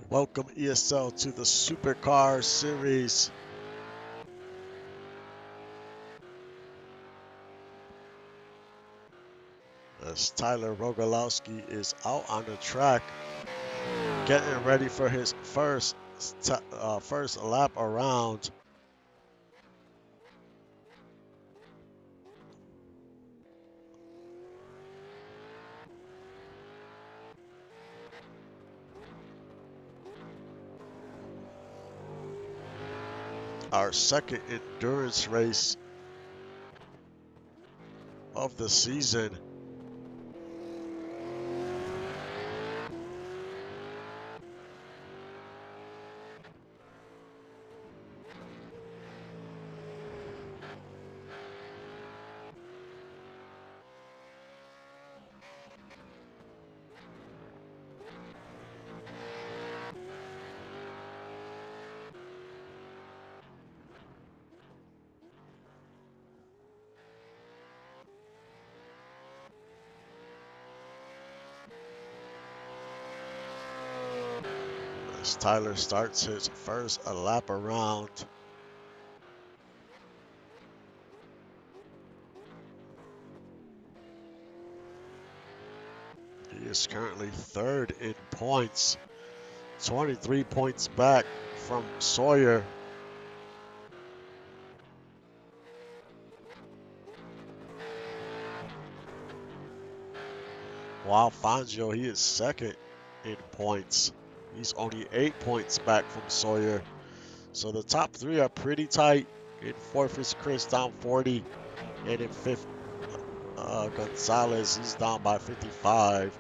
Welcome ESL to the Supercars series. As Tyler Rogalowski is out on the track, getting ready for his first lap around. Our second endurance race of the season. As Tyler starts his first lap around. He is currently third in points, 23 points back from Sawyer. While Fangio, he is second in points. He's only 8 points back from Sawyer. So the top three are pretty tight. In fourth is Chris down 40. And in fifth, Gonzalez, he's down by 55.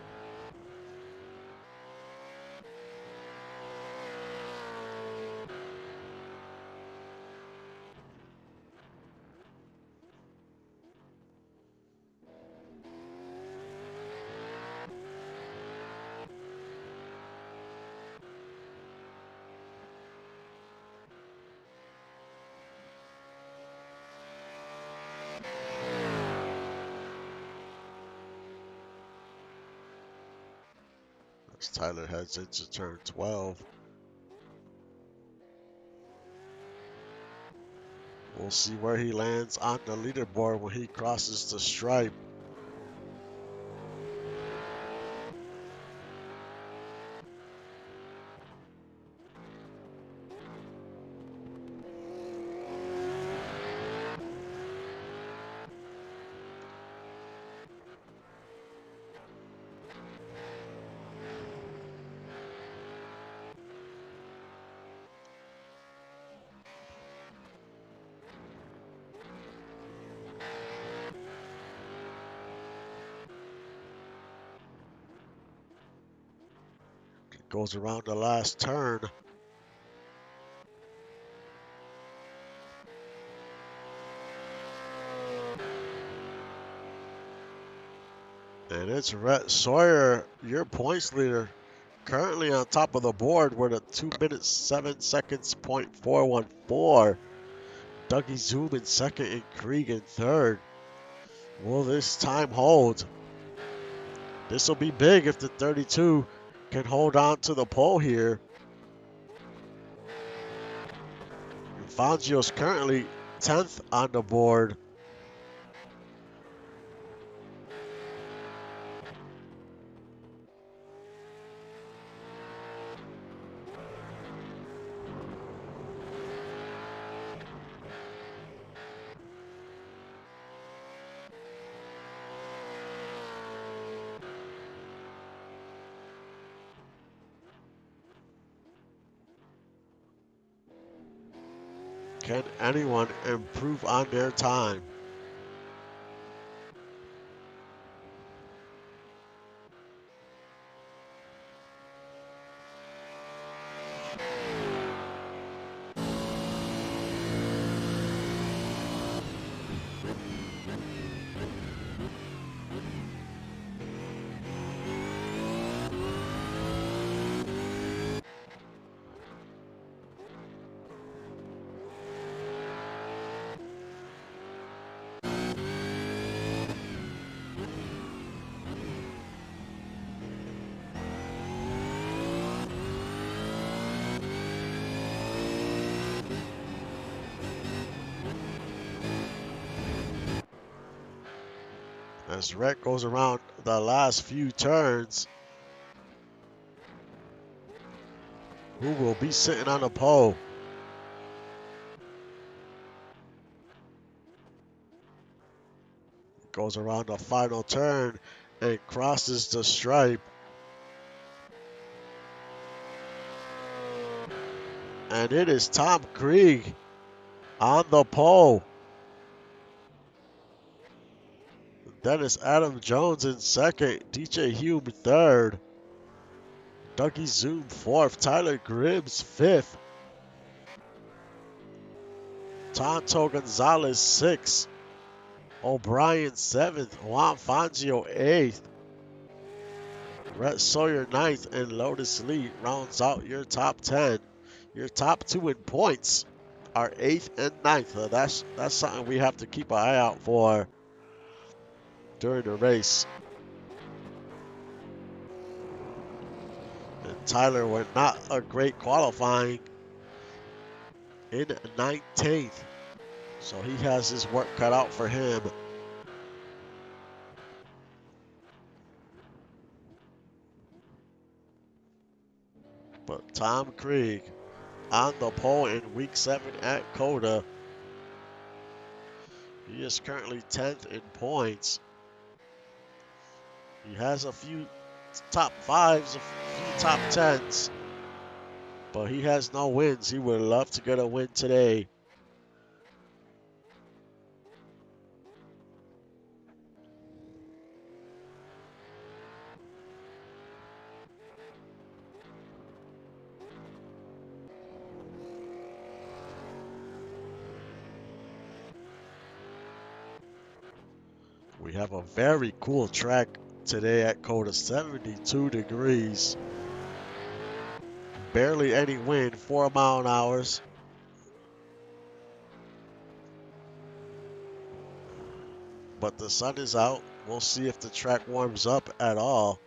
As Tyler heads into turn 12. We'll see where he lands on the leaderboard when he crosses the stripe. Goes around the last turn. And it's Rhett Sawyer, your points leader, currently on top of the board with a 2 minutes 7 seconds .414. Dougie Zoom in second and Krieg in third. Will this time hold? This will be big if the 32 can hold on to the pole here. Fangio's currently 10th on the board. Can anyone improve on their time? As Rhett goes around the last few turns, who will be sitting on the pole? Goes around the final turn and crosses the stripe. And it is Tom Krieg on the pole. Dennis Adam Jones in second. DJ Hume third. Dougie Zoom fourth. Tyler Gribbs fifth. Tonto Gonzalez sixth. O'Brien seventh. Juan Fangio eighth. Rhett Sawyer ninth. And Lotus Lee rounds out your top 10. Your top two in points are 8th and 9th. That's something we have to keep an eye out for during the race. And Tyler with not a great qualifying in 19th. So he has his work cut out for him. But Tom Krieg on the pole in week 7 at COTA. He is currently 10th in points. He has a few top 5s, a few top 10s, but he has no wins. He would love to get a win today. We have a very cool track today at COTA, 72 degrees. Barely any wind, 4 mile-an-hours. But the sun is out. We'll see if the track warms up at all.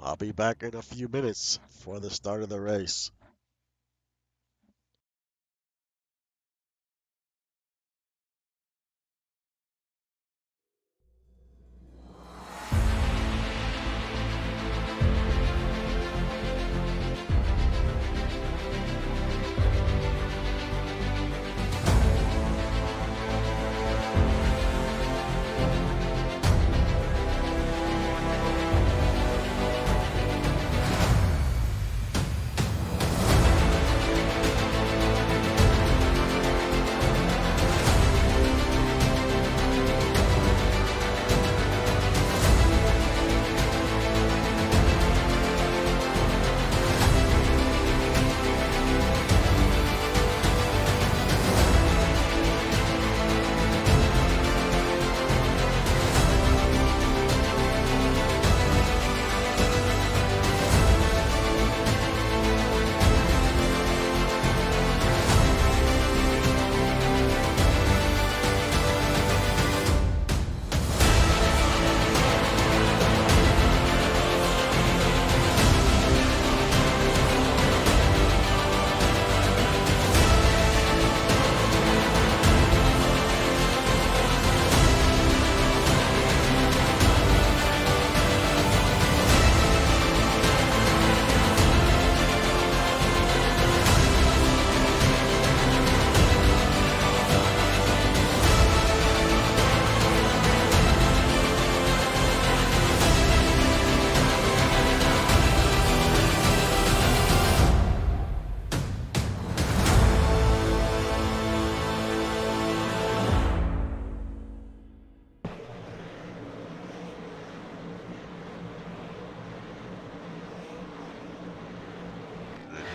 I'll be back in a few minutes for the start of the race.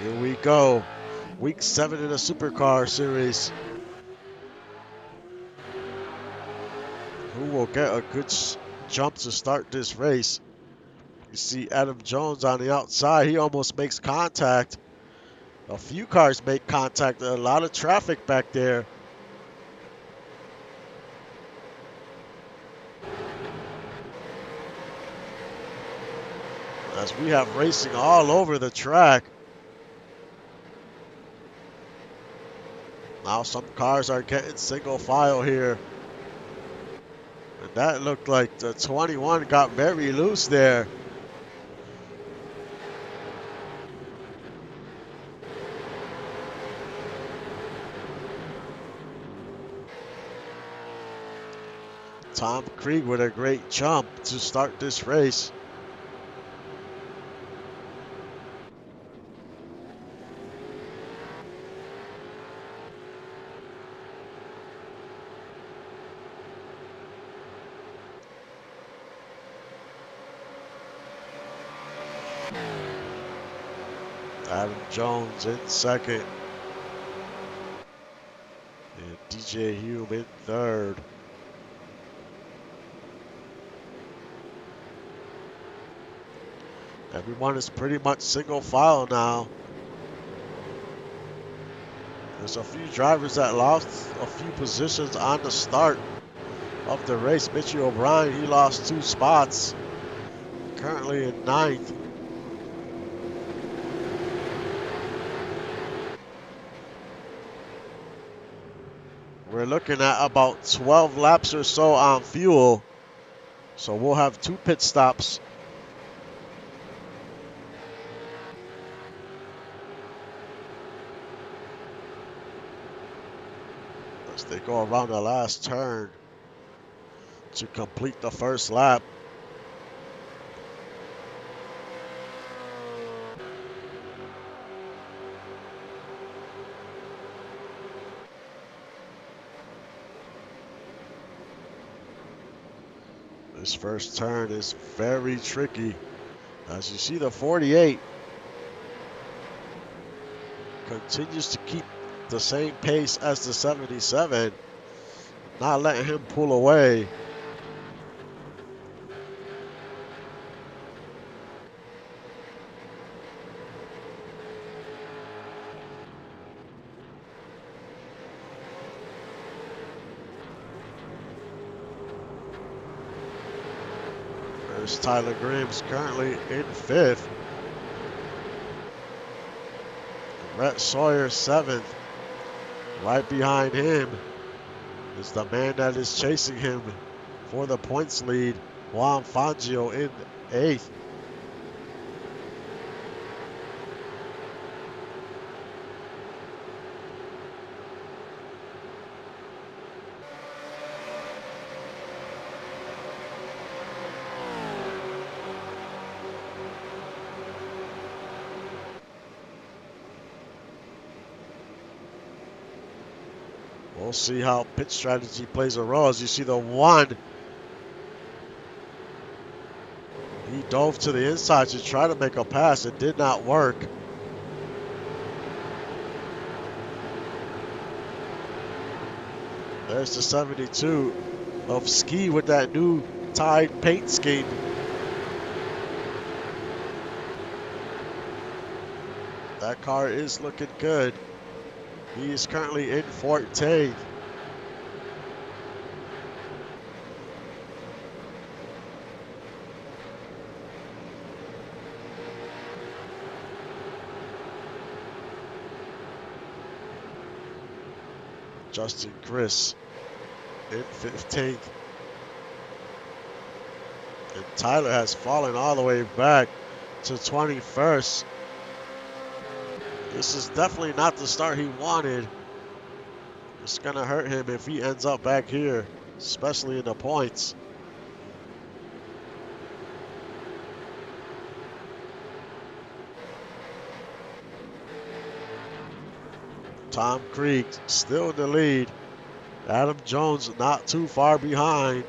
Here we go. Week 7 in the Supercar series. Who will get a good jump to start this race? You see Adam Jones on the outside. He almost makes contact. A few cars make contact. A lot of traffic back there. As we have racing all over the track. Now some cars are getting single file here. And that looked like the 21 got very loose there. Tom Krieg with a great jump to start this race. Adam Jones in second. And DJ Hume in third. Everyone is pretty much single file now. There's a few drivers that lost a few positions on the start of the race. Mitchie O'Brien, he lost 2 spots. Currently in 9th. We're looking at about 12 laps or so on fuel. So we'll have 2 pit stops. As they go around the last turn to complete the first lap. This first turn is very tricky. As you see, the 48 continues to keep the same pace as the 77, not letting him pull away. There's Tyler Graham's currently in 5th. Brett Sawyer 7th. Right behind him is the man that is chasing him for the points lead, Juan Fangio in 8th. We'll see how pit strategy plays a role. As you see the 1, he dove to the inside to try to make a pass. It did not work. There's the 72 of Ski with that new Tide paint scheme. That car is looking good. He is currently in 14th. Justin Chris in 15th. And Tyler has fallen all the way back to 21st. This is definitely not the start he wanted. It's going to hurt him if he ends up back here, especially in the points. Tom Krieg still in the lead. Adam Jones not too far behind,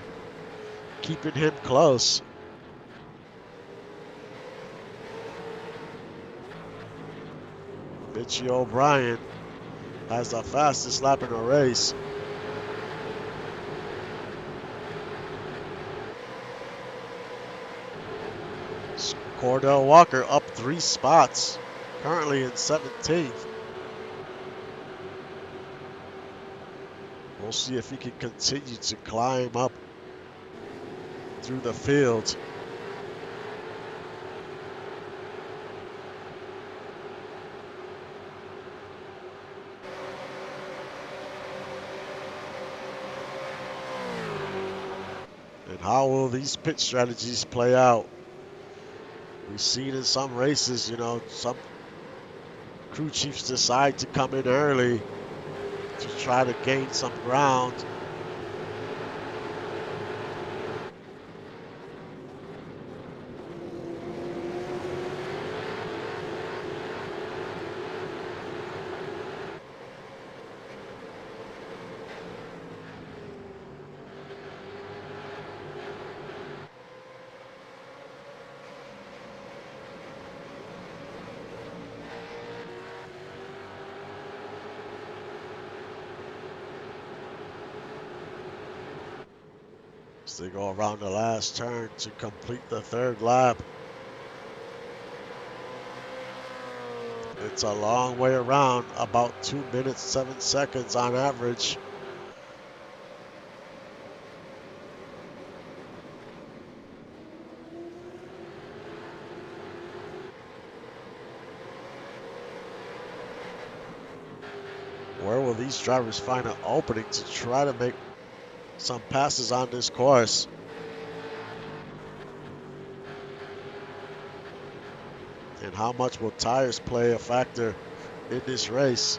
keeping him close. Mitchie O'Brien has the fastest lap in the race. Cordell Walker up 3 spots, currently in 17th. We'll see if he can continue to climb up through the field. And how will these pit strategies play out? We've seen in some races, you know, some crew chiefs decide to come in early to try to gain some ground. As they go around the last turn to complete the 3rd lap. It's a long way around, about 2 minutes, 7 seconds on average. Where will these drivers find an opening to try to make some passes on this course? And how much will tires play a factor in this race?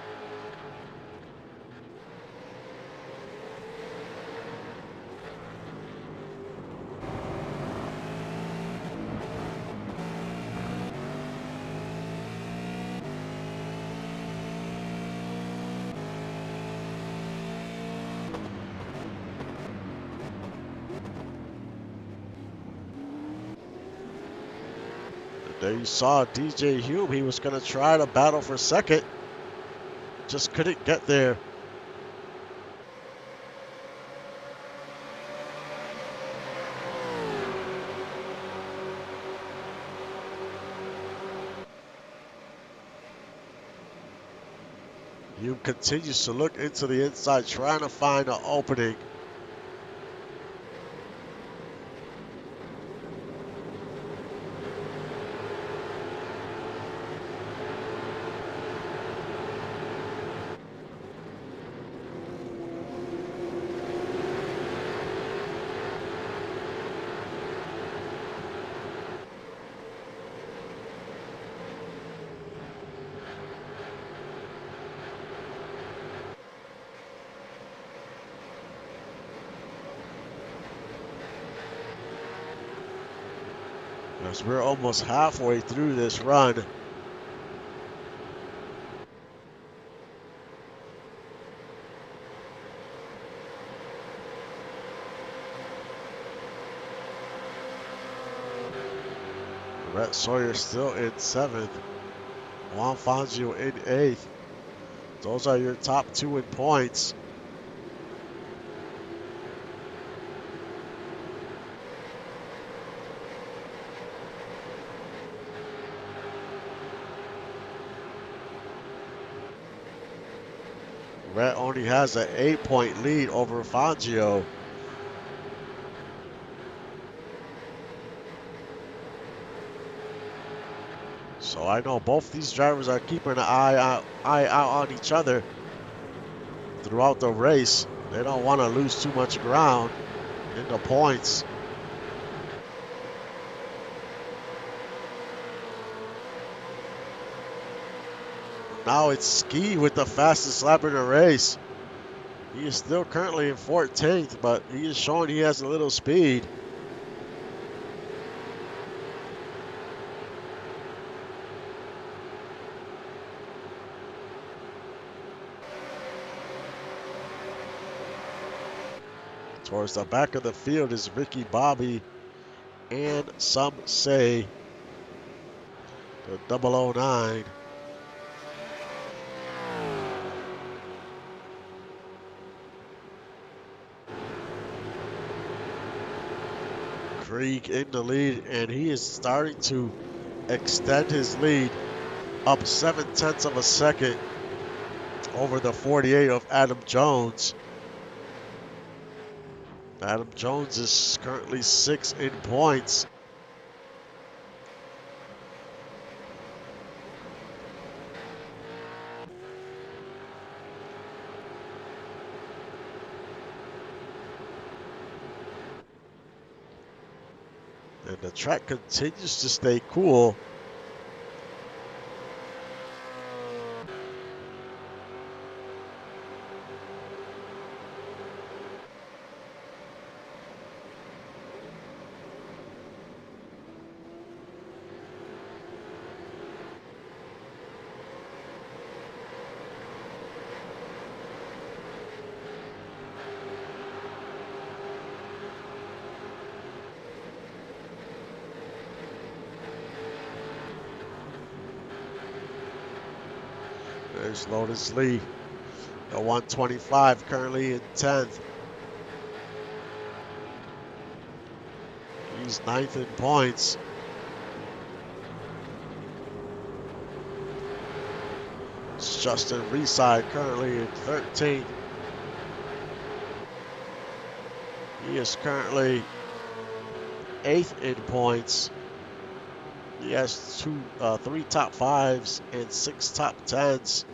There you saw DJ Hume. He was going to try to battle for 2nd. Just couldn't get there. Hume continues to look into the inside, trying to find an opening. As we're almost halfway through this run. Brett Sawyer still in 7th. Juan Fangio in 8th. Those are your top 2 in points. Brett only has an 8-point lead over Fangio. So I know both these drivers are keeping an eye out on each other throughout the race. They don't want to lose too much ground in the points. Now it's Ski with the fastest lap in the race. He is still currently in 14th, but he is showing he has a little speed. Towards the back of the field is Ricky Bobby and some say the 009. Krieg in the lead, and he is starting to extend his lead up 0.7 of a second over the 48 of Adam Jones. Adam Jones is currently 6 in points. And the track continues to stay cool. There's Lotus Lee, the 125, currently in 10th. He's 9th in points. It's Justin Reside, currently in 13th. He is currently 8th in points. He has 3 top 5s and 6 top 10s.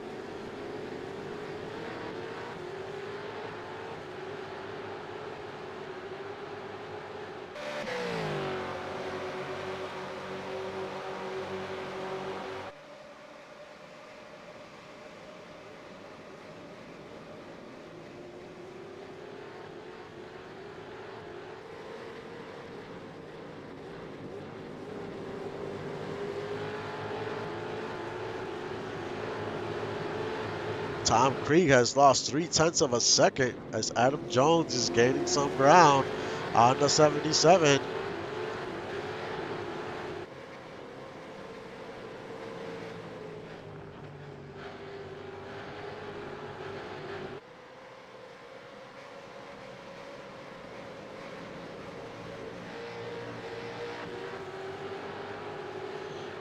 Tom Krieg has lost 0.3 of a second as Adam Jones is gaining some ground on the 77.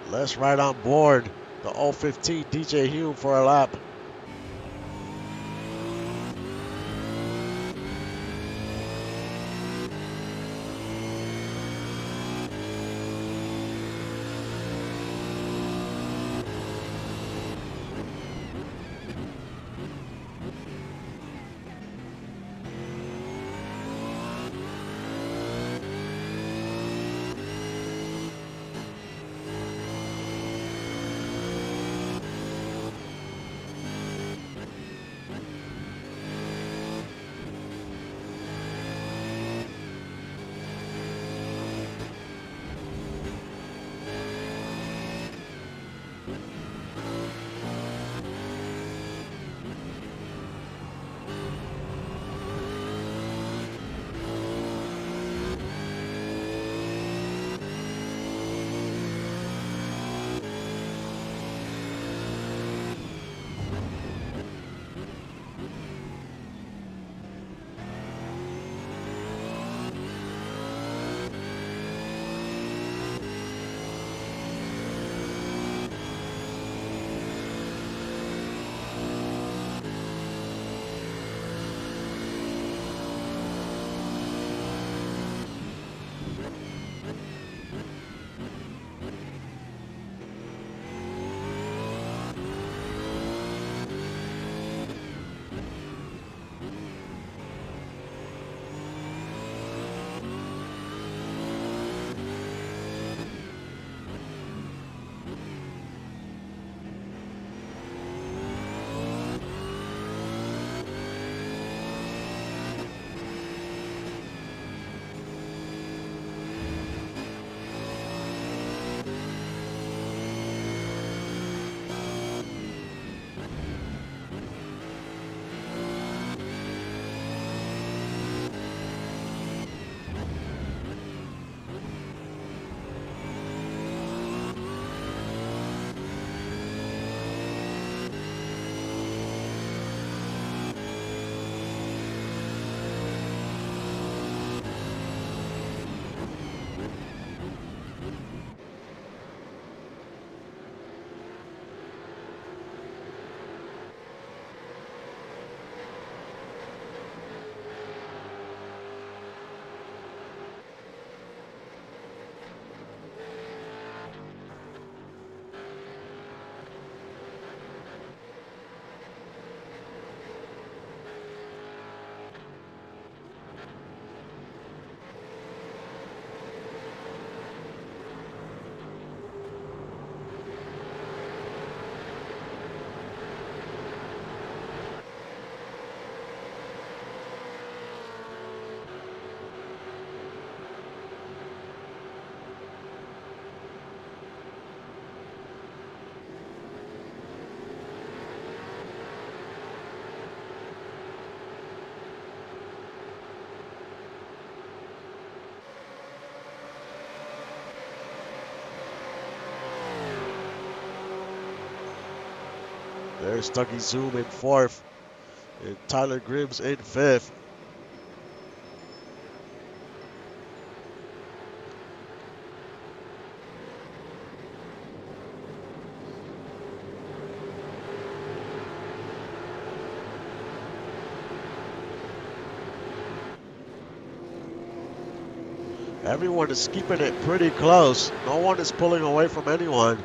Let's ride on board the 015 DJ Hume for a lap. There's Dougie Zoom in fourth, and Tyler Gribbs in fifth. Everyone is keeping it pretty close. No one is pulling away from anyone.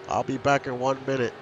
I'll be back in 1 minute.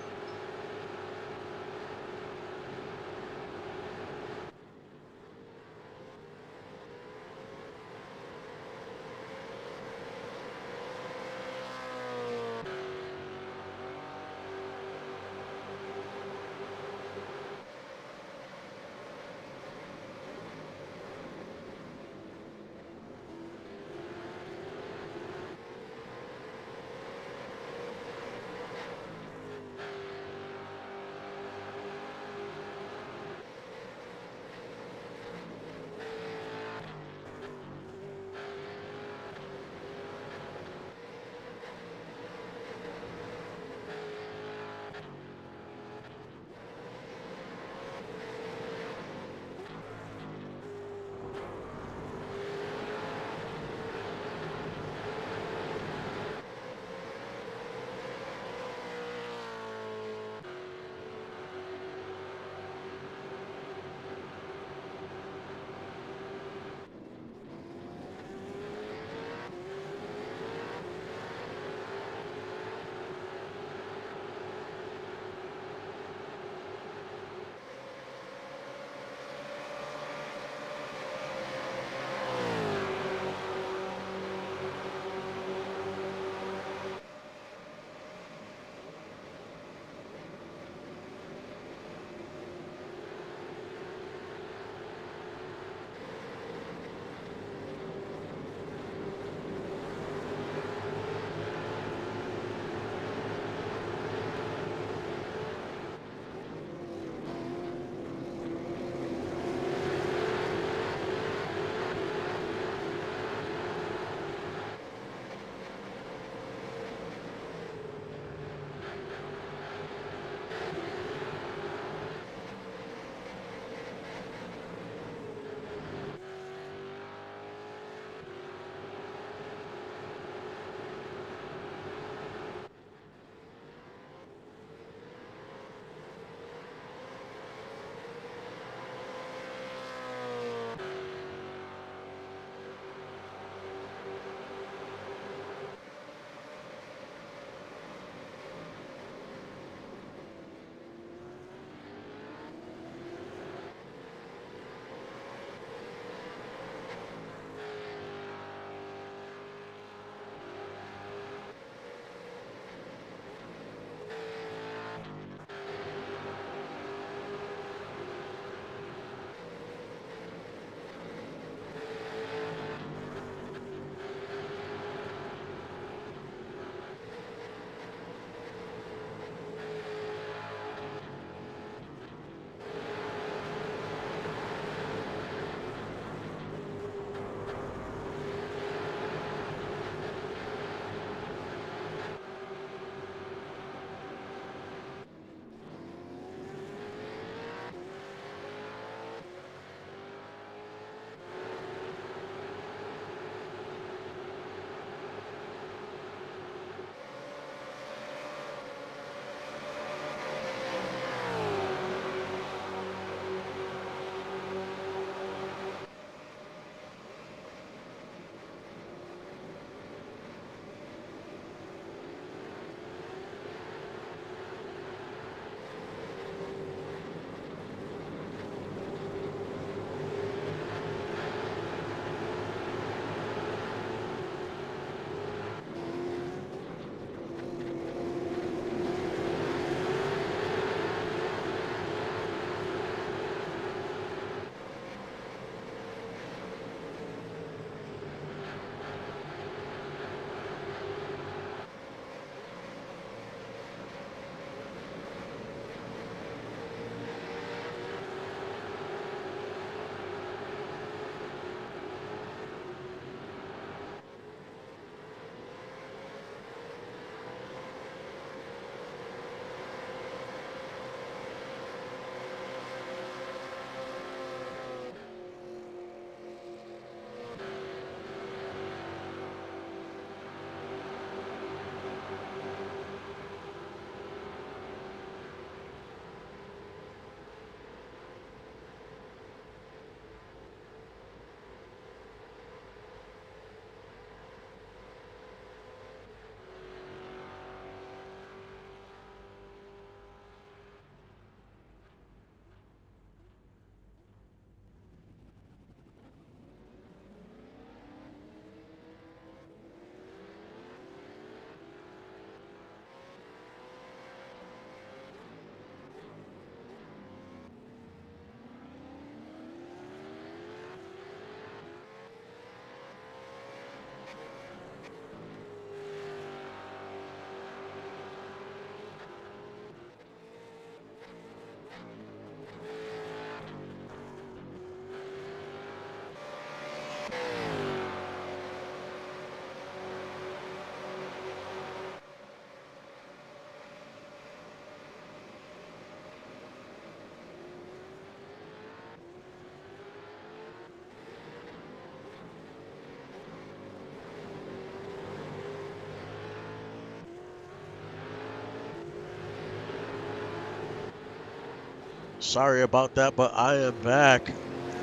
Sorry about that, but I am back.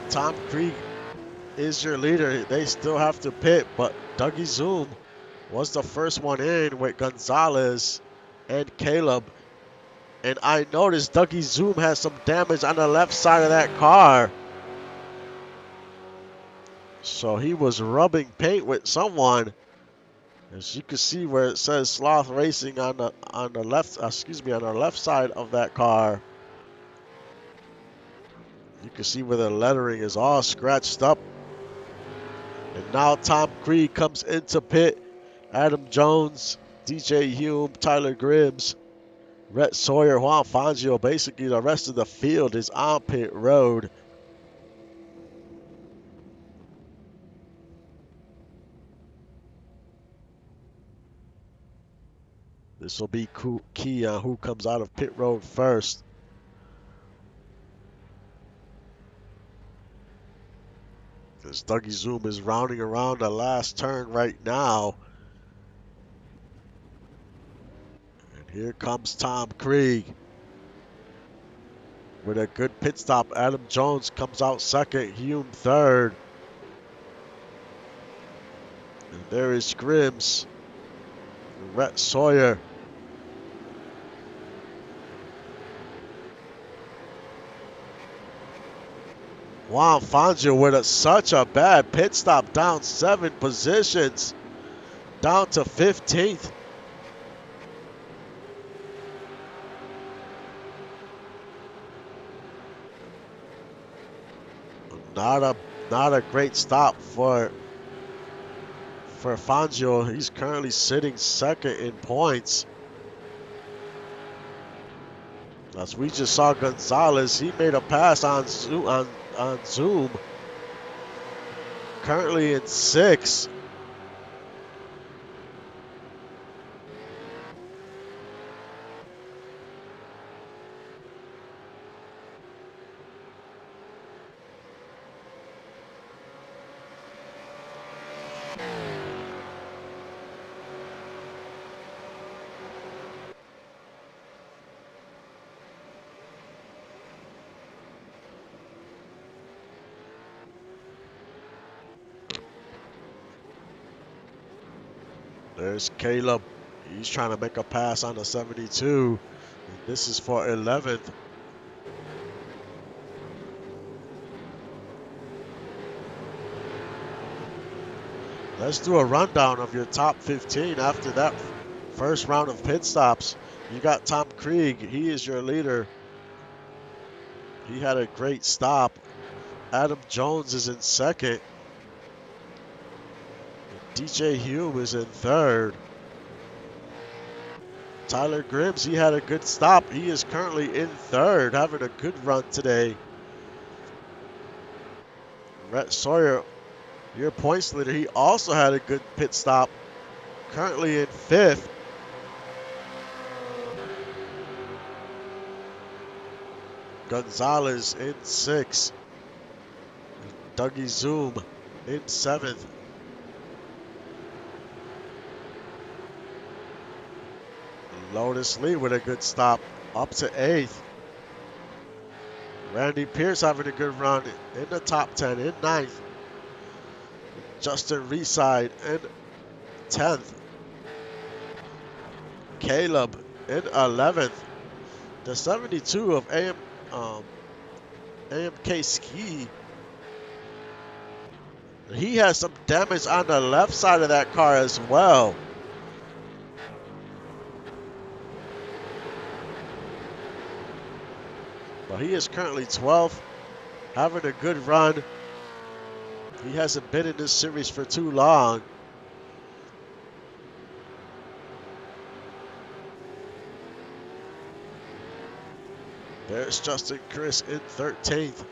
Tom Krieg is your leader. They still have to pit, but Dougie Zoom was the first one in with Gonzalez and Caleb. And I noticed Dougie Zoom has some damage on the left side of that car. So he was rubbing paint with someone. As you can see where it says Sloth Racing on the left, on the left side of that car. You can see where the lettering is all scratched up. And now Tom Krieg comes into pit. Adam Jones, DJ Hume, Tyler Gribbs, Rhett Sawyer, Juan Fangio. Basically, the rest of the field is on pit road. This will be key on who comes out of pit road first. As Dougie Zoom is rounding around the last turn right now. And here comes Tom Krieg with a good pit stop. Adam Jones comes out second, Hume third. And there is Grims, Rhett Sawyer. Juan Fangio with such a bad pit stop, down 7 positions, down to 15th. Not a great stop for Fangio. He's currently sitting second in points. As we just saw Gonzalez, he made a pass on Zoom. Currently in 6th. There's Caleb. He's trying to make a pass on the 72. And this is for 11th. Let's do a rundown of your top 15 after that first round of pit stops. You got Tom Krieg. He is your leader. He had a great stop. Adam Jones is in second. DJ Hume is in third. Tyler Gribbs, he had a good stop. He is currently in third, having a good run today. Rhett Sawyer, your points leader, he also had a good pit stop. Currently in fifth. Gonzalez in sixth. Dougie Zoom in seventh. Lotus Lee with a good stop, up to 8th. Randy Pierce having a good run in the top 10, in 9th. Justin Reside in 10th. Caleb in 11th. The 72 of AMK Ski. He has some damage on the left side of that car as well. But he is currently 12th, having a good run. He hasn't been in this series for too long. There's Justin Chris in 13th.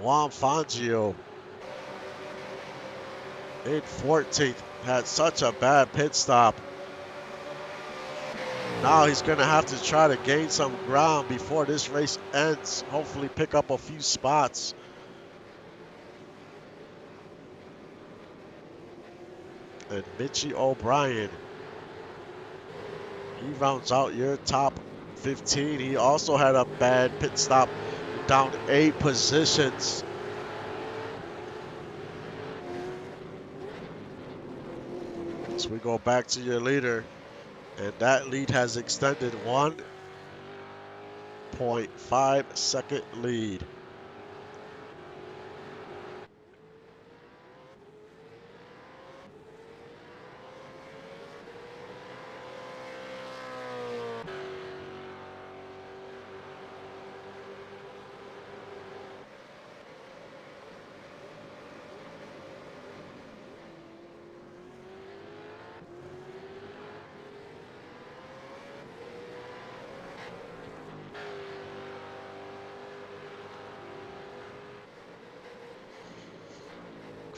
Juan Fangio in 14th. Had such a bad pit stop. Now he's going to have to try to gain some ground before this race ends. Hopefully pick up a few spots. And Mitchie O'Brien, he rounds out your top 15. He also had a bad pit stop, down 8 positions. So we go back to your leader, and that lead has extended 1.5 second lead.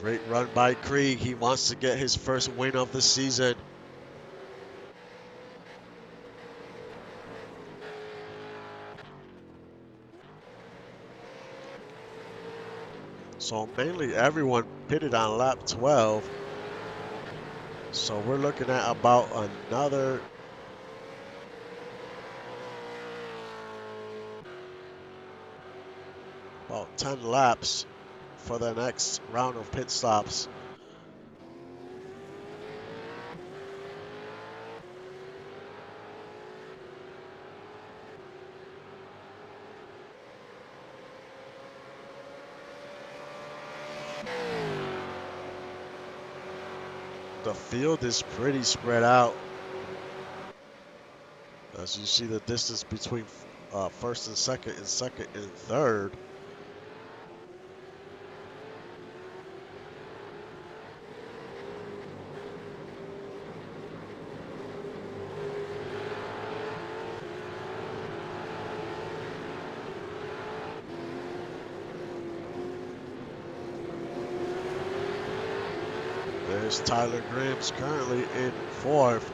Great run by Krieg. He wants to get his first win of the season. So mainly everyone pitted on lap 12. So we're looking at about another about 10 laps for the next round of pit stops. The field is pretty spread out. As you see the distance between first and second and third. There's Tyler Grimes currently in fourth.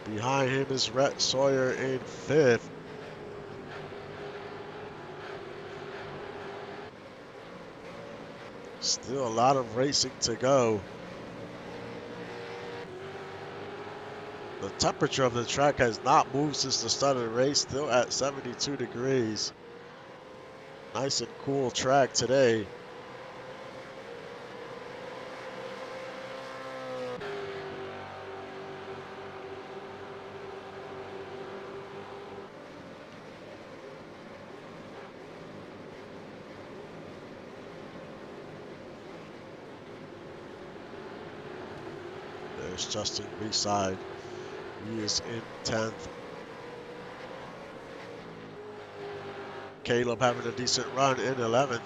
Behind him is Rhett Sawyer in fifth. Still a lot of racing to go. The temperature of the track has not moved since the start of the race, still at 72 degrees. Nice and cool track today. There's Justin Reeside. He is in 10th. Caleb having a decent run in 11th.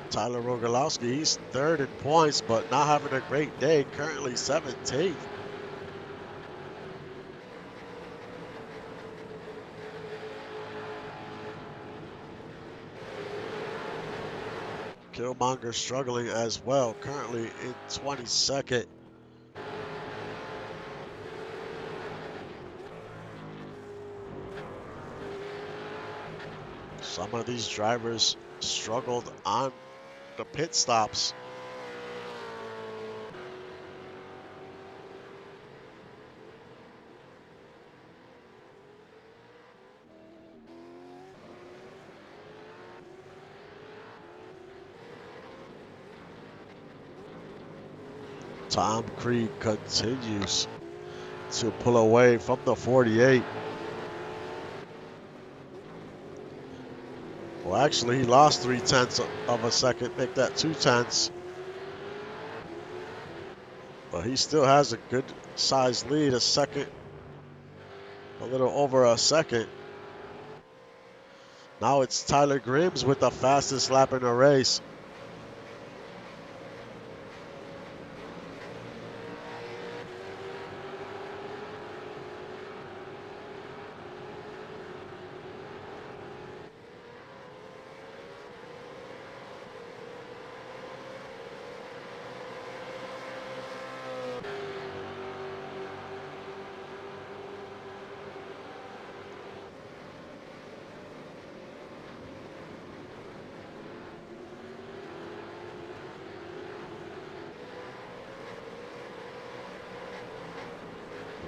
Tyler Rogalowski, he's third in points, but not having a great day, currently 17th. Killmonger struggling as well, currently in 22nd. Some of these drivers struggled on the pit stops. Tom Krieg continues to pull away from the 48. Well, actually, he lost 0.3 of a second, make that 0.2. But he still has a good sized lead, a second, a little over a second. Now it's Tyler Grimes with the fastest lap in the race.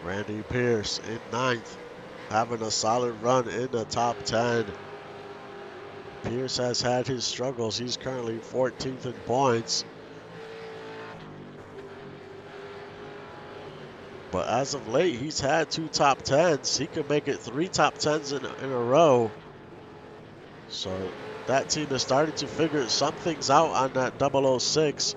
Randy Pierce in ninth, having a solid run in the top 10. Pierce has had his struggles. He's currently 14th in points. But as of late, he's had 2 top 10s. He could make it 3 top 10s in a row. So that team is starting to figure some things out on that 006.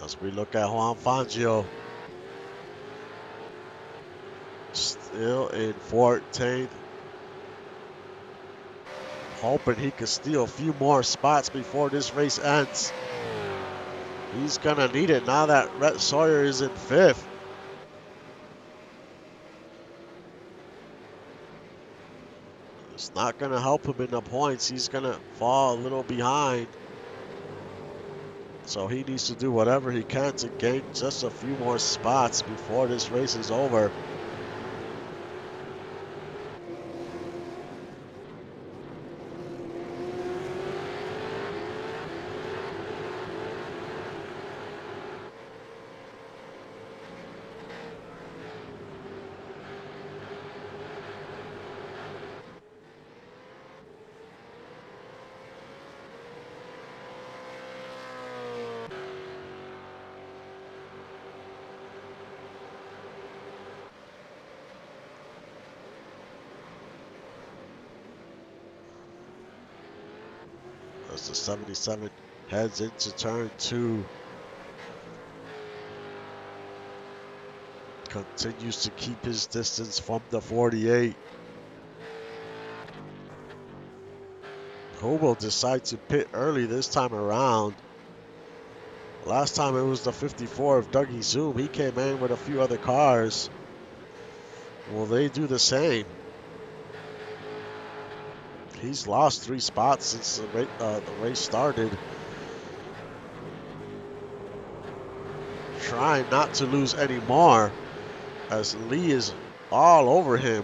As we look at Juan Fangio, still in 14th, hoping he could steal a few more spots before this race ends. He's gonna need it now that Rhett Sawyer is in 5th. It's not gonna help him in the points. He's gonna fall a little behind. So he needs to do whatever he can to gain just a few more spots before this race is over. As the 77 heads into turn 2. Continues to keep his distance from the 48. Who will decide to pit early this time around? Last time it was the 54 of Dougie Zoom. He came in with a few other cars. Will they do the same? He's lost 3 spots since the race started. Trying not to lose any more, as Lee is all over him.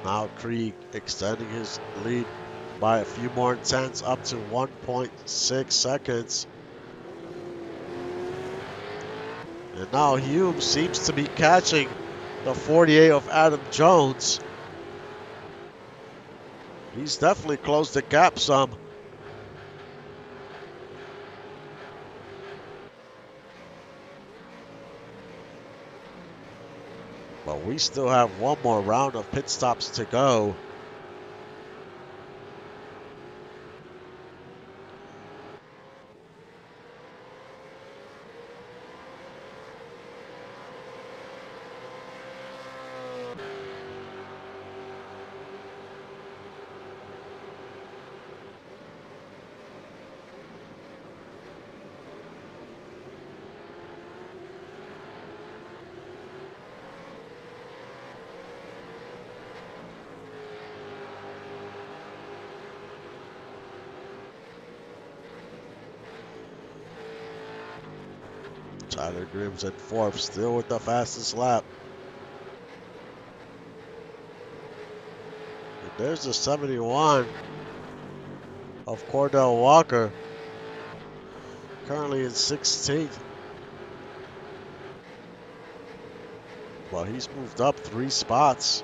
Now Krieg extending his lead by a few more tenths up to 1.6 seconds. And now Hume seems to be catching the 48 of Adam Jones. He's definitely closed the gap some. But we still have one more round of pit stops to go. Tyler Grimm's at 4th, still with the fastest lap. And there's the 71 of Cordell Walker, currently in 16th. Well, he's moved up 3 spots.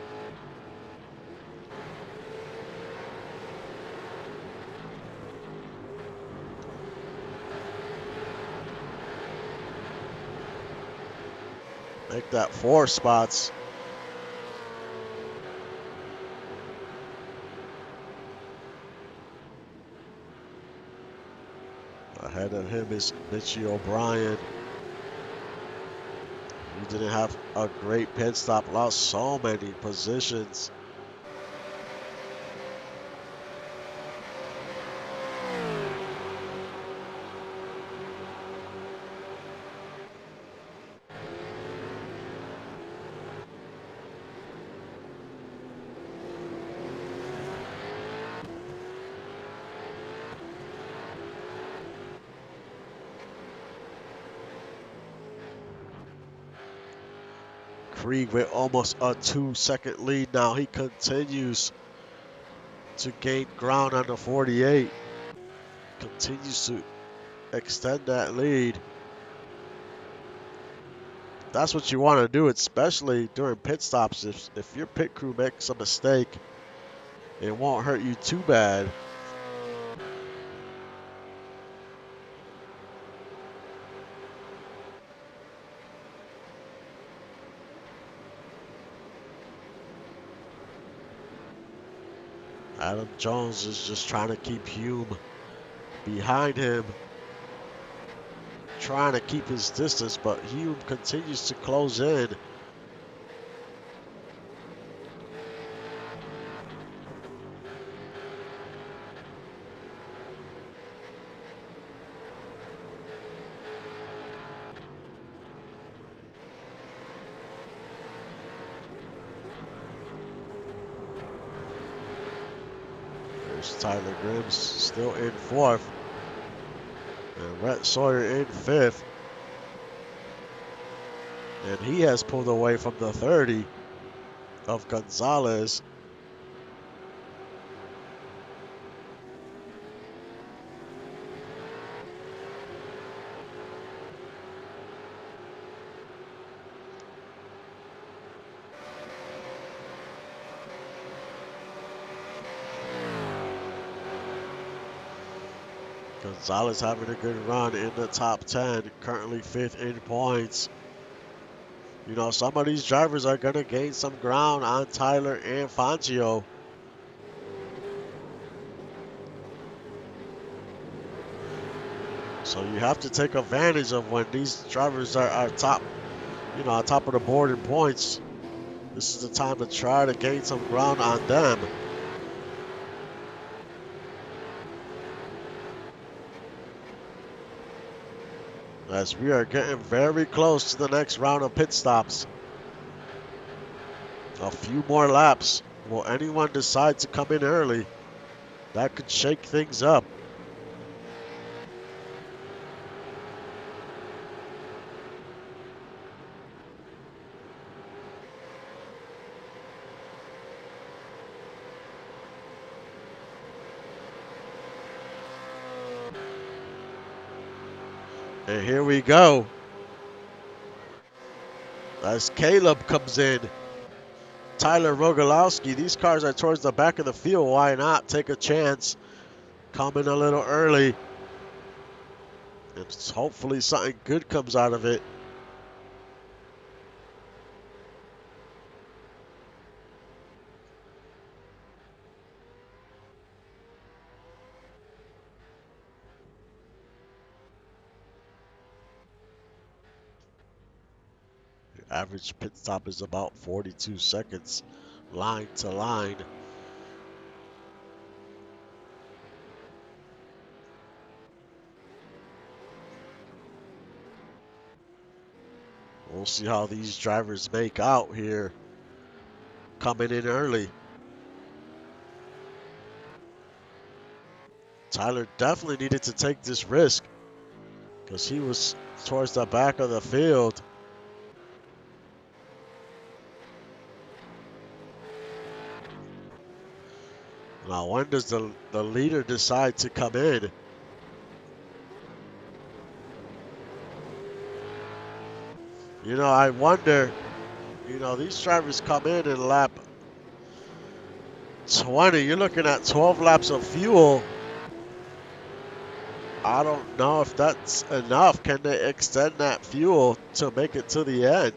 Make that 4 spots. Ahead of him is Mitchie O'Brien. He didn't have a great pit stop, lost so many positions. Krieg with almost a 2-second lead now. He continues to gain ground on the 48. Continues to extend that lead. That's what you want to do, especially during pit stops. If your pit crew makes a mistake, it won't hurt you too bad. Adam Jones is just trying to keep Hume behind him, trying to keep his distance, but Hume continues to close in. There's Tyler Grims still in fourth, and Rhett Sawyer in fifth. And he has pulled away from the 30 of Gonzalez. Gonzalez having a good run in the top 10, currently fifth in points. You know, some of these drivers are going to gain some ground on Tyler and Fangio. So you have to take advantage of when these drivers are top, you know, on top of the board in points. This is the time to try to gain some ground on them. As we are getting very close to the next round of pit stops. A few more laps. Will anyone decide to come in early? That could shake things up. And here we go. As Caleb comes in. Tyler Rogalowski. These cars are towards the back of the field. Why not take a chance? Come in a little early. And hopefully something good comes out of it. Average pit stop is about 42 seconds, line to line. We'll see how these drivers make out here, coming in early. Tyler definitely needed to take this risk because he was towards the back of the field. Now, when does the leader decide to come in? You know, I wonder, you know, these drivers come in lap 20. You're looking at 12 laps of fuel. I don't know if that's enough. Can they extend that fuel to make it to the end?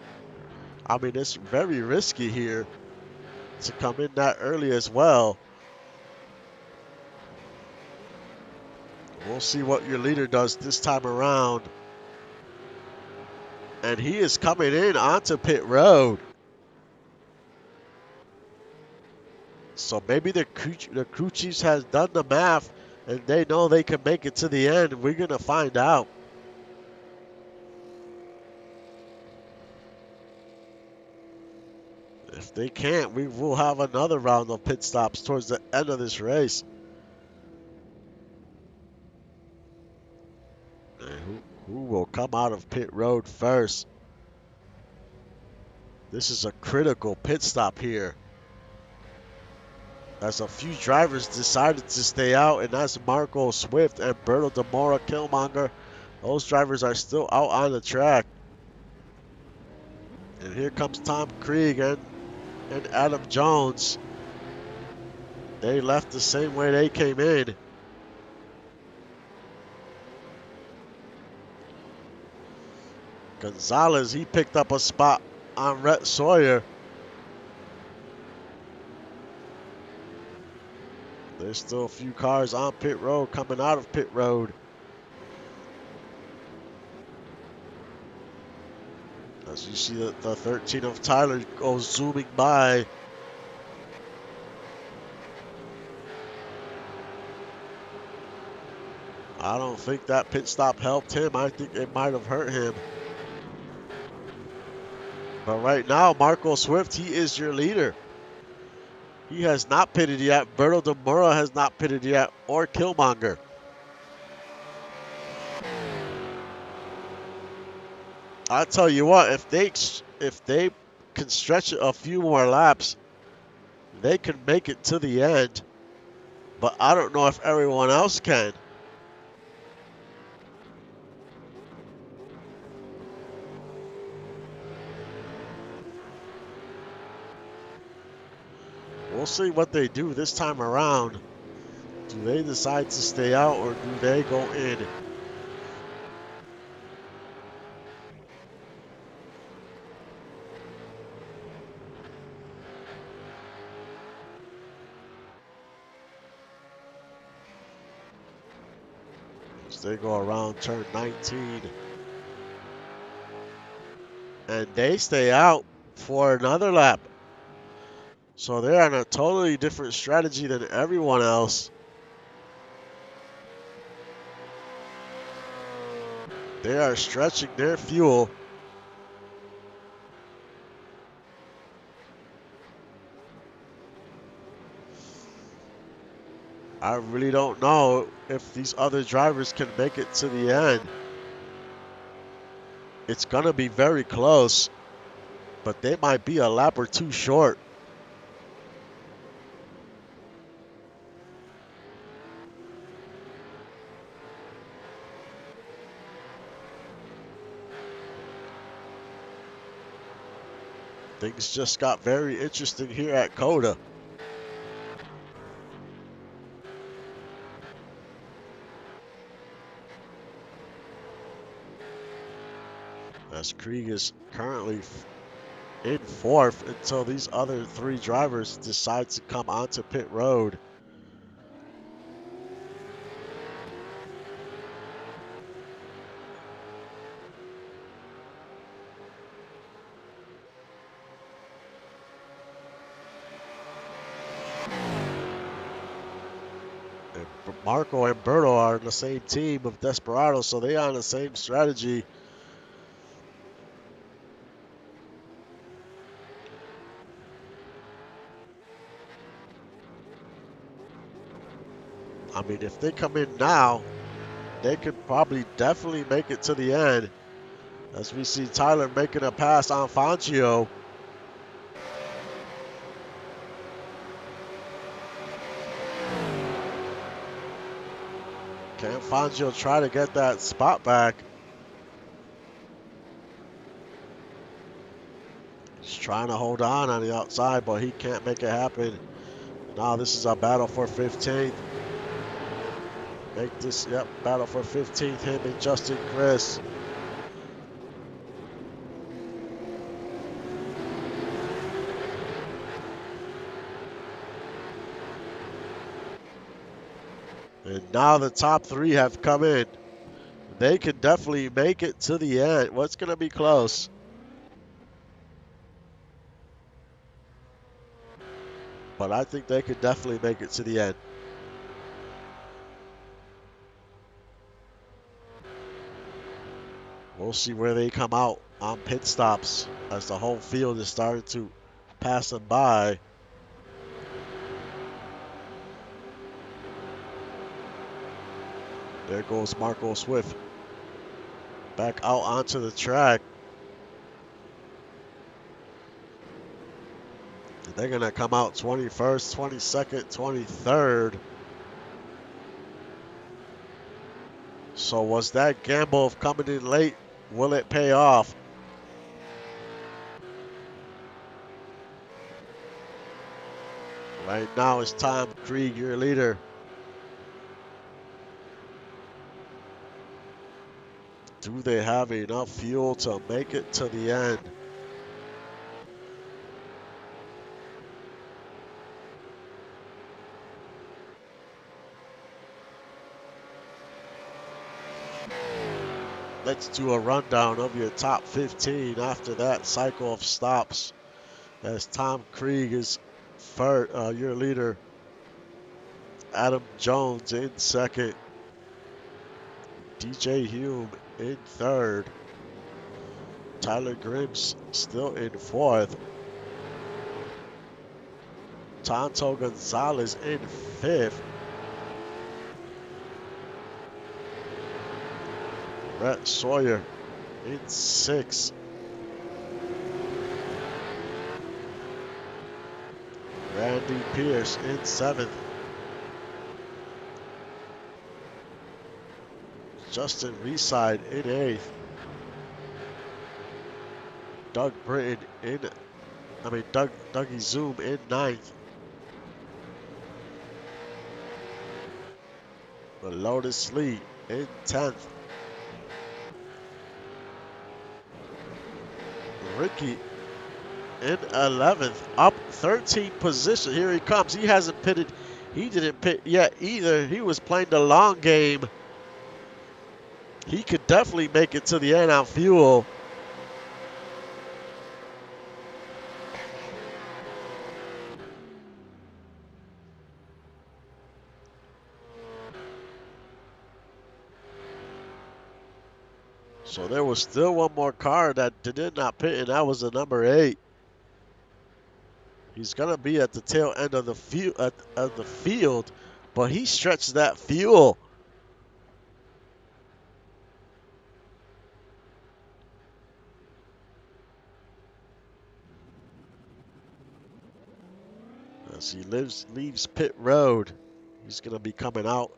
I mean, it's very risky here to come in that early as well. We'll see what your leader does this time around. And he is coming in onto pit road. So maybe the crew chiefs has done the math and they know they can make it to the end. We're going to find out. If they can't, we will have another round of pit stops towards the end of this race. And who will come out of pit road first? This is a critical pit stop here, as a few drivers decided to stay out, and that's Marco Swift and Berto Demora Killmonger. Those drivers are still out on the track. And here comes Tom Krieg and Adam Jones. They left the same way they came in. Gonzalez, he picked up a spot on Rhett Sawyer. There's still a few cars on pit road, coming out of pit road. As you see the 13 of Tyler goes zooming by. I don't think that pit stop helped him. I think it might have hurt him. But right now, Marco Swift, he is your leader. He has not pitted yet. Berto Demora has not pitted yet, or Killmonger. I tell you what, if they can stretch it a few more laps, they can make it to the end. But I don't know if everyone else can. We'll see what they do this time around. Do they decide to stay out or do they go in? As they go around turn 19. And they stay out for another lap. So they're on a totally different strategy than everyone else. They are stretching their fuel. I really don't know if these other drivers can make it to the end. It's going to be very close, but they might be a lap or two short. Things just got very interesting here at COTA. As Krieg is currently in fourth until these other three drivers decide to come onto pit road. Marco and Berto are in the same team of Desperados, so they are on the same strategy. I mean, if they come in now, they could probably definitely make it to the end. As we see Tyler making a pass on Fangio. Can Fangio try to get that spot back? He's trying to hold on the outside, but he can't make it happen. Now this is a battle for 15th. Make this, yep, battle for 15th, him and Justin Chris. And now the top three have come in. They can definitely make it to the end. What's going to be close? But I think they could definitely make it to the end. We'll see where they come out on pit stops as the whole field is starting to pass them by. There goes Marco Swift back out onto the track. They're going to come out 21st, 22nd, 23rd. So was that gamble of coming in late, will it pay off? Right now it's Tom Krieg, your leader. Do they have enough fuel to make it to the end? Let's do a rundown of your top 15 after that cycle of stops. As Tom Krieg is your leader. Adam Jones in second. DJ Hume in third. Tyler Grims still in fourth. Tonto Gonzalez in fifth. Brett Sawyer in sixth. Randy Pierce in seventh. Justin Reside in eighth. Dougie Zoom in ninth. Lotus Lee in 10th. Ricky in 11th, up 13 position. Here he comes. He hasn't pitted. He didn't pit yet either. He was playing the long game. He could definitely make it to the end on fuel. So there was still one more car that did not pit, and that was the number 8. He's gonna be at the tail end of the field, but he stretched that fuel. As he leaves pit road, he's gonna be coming out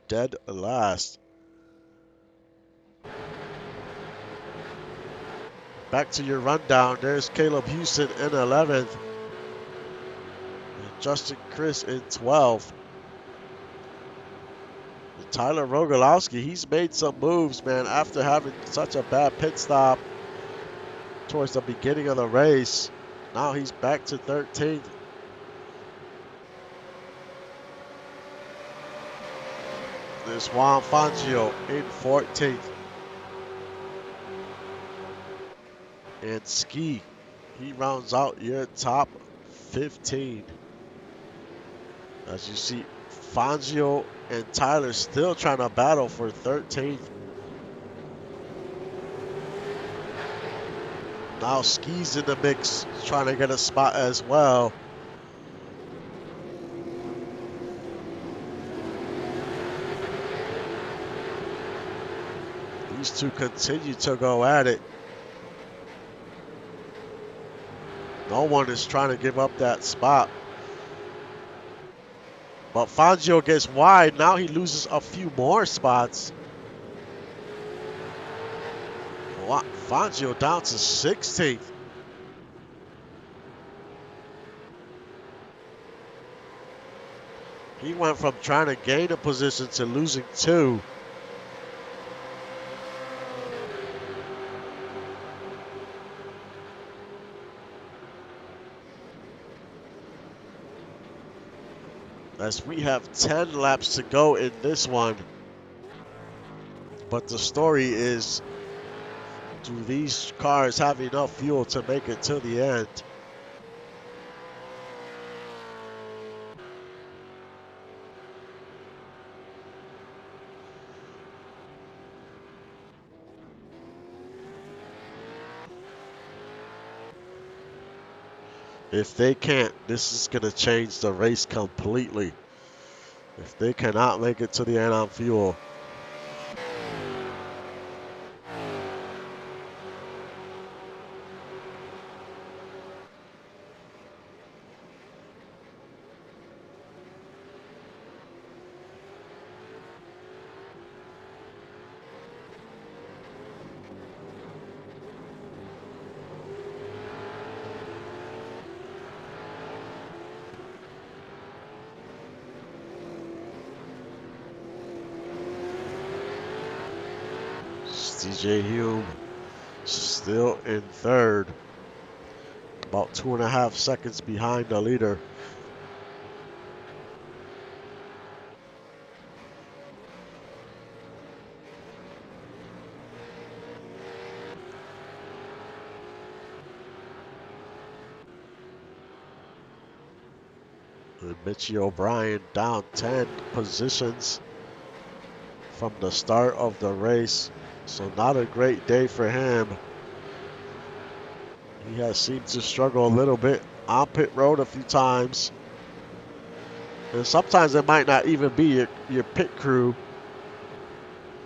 dead last. Back to your rundown. There's Caleb Houston in 11th. And Justin Chris in 12th. And Tyler Rogalowski, he's made some moves, man, after having such a bad pit stop towards the beginning of the race. Now he's back to 13th. There's Juan Fangio in 14th. And Ski, he rounds out your top 15. As you see, Fangio and Tyler still trying to battle for 13th. Now Ski's in the mix, trying to get a spot as well. These two continue to go at it. No one is trying to give up that spot. But Fangio gets wide. Now he loses a few more spots. Fangio down to 16th. He went from trying to gain a position to losing 2. as we have 10 laps to go in this one. But the story is, do these cars have enough fuel to make it to the end? If they can't, this is going to change the race completely. If they cannot make it to the end on fuel. DJ Hume still in third, about 2.5 seconds behind the leader. And Mitchie O'Brien down 10 positions from the start of the race. So not a great day for him. He has seemed to struggle a little bit on pit road a few times. And sometimes it might not even be your pit crew.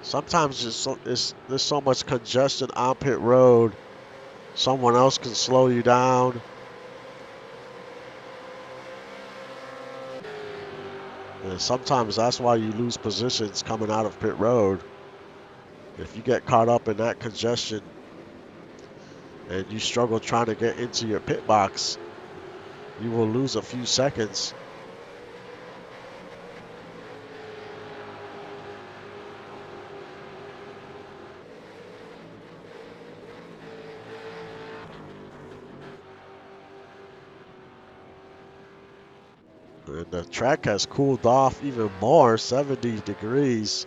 Sometimes there's so much congestion on pit road. Someone else can slow you down. And sometimes that's why you lose positions coming out of pit road. If you get caught up in that congestion and you struggle trying to get into your pit box, you will lose a few seconds. And the track has cooled off even more, 70 degrees.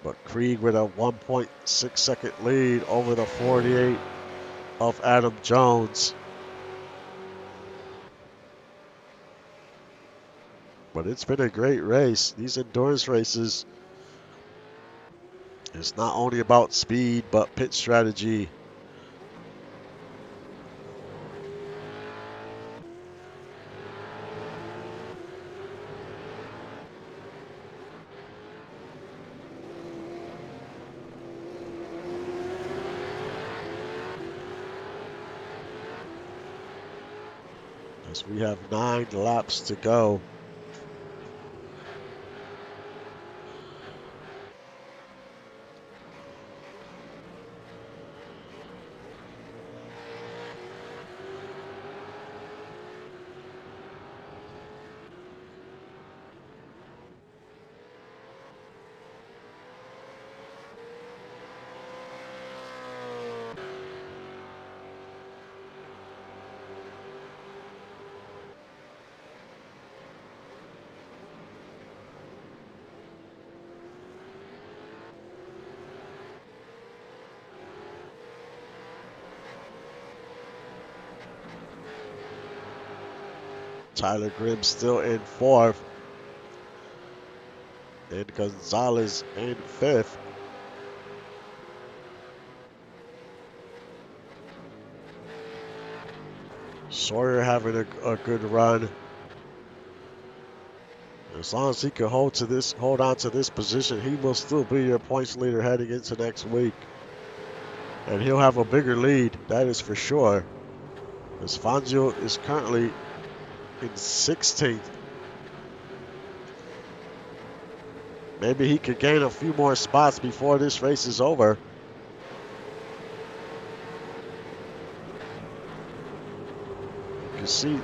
But Krieg with a 1.6 second lead over the 48 of Adam Jones. But it's been a great race. These endurance races, it's not only about speed, but pit strategy. As we have 9 laps to go. Tyler Grimm still in 4th. And Gonzalez in 5th. Sawyer having a good run. As long as he can hold on to this position, he will still be your points leader heading into next week. And he'll have a bigger lead, that is for sure. As Fangio is currently in 16th. Maybe he could gain a few more spots before this race is over. You can see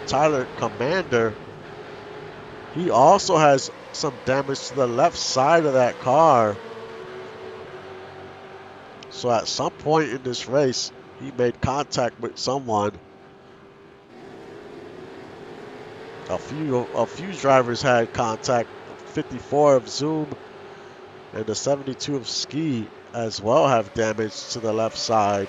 Tyler Commander, he also has some damage to the left side of that car. So at some point in this race, He made contact with someone. A few drivers had contact. 54 of Zoom and the 72 of Ski as well have damage to the left side.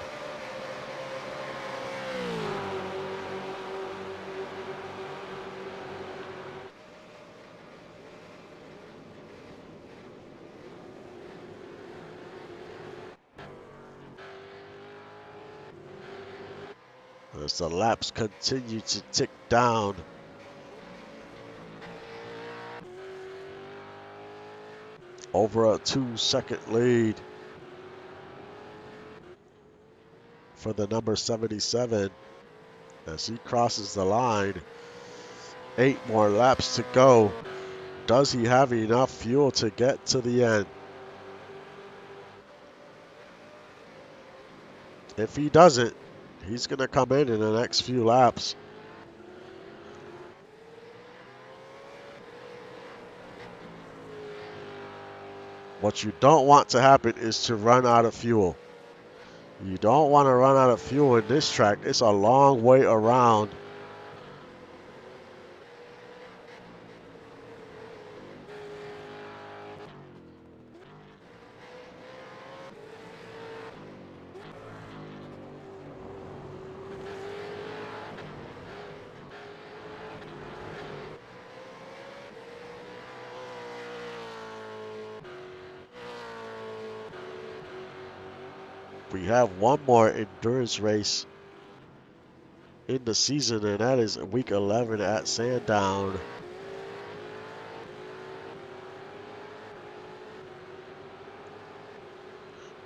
As the laps continue to tick down. Over a 2-second lead for the number 77 as he crosses the line. 8 more laps to go. Does he have enough fuel to get to the end? If he doesn't, he's going to come in the next few laps. What you don't want to happen is to run out of fuel. You don't want to run out of fuel in this track. It's a long way around. We have one more endurance race in the season, and that is week 11 at Sandown.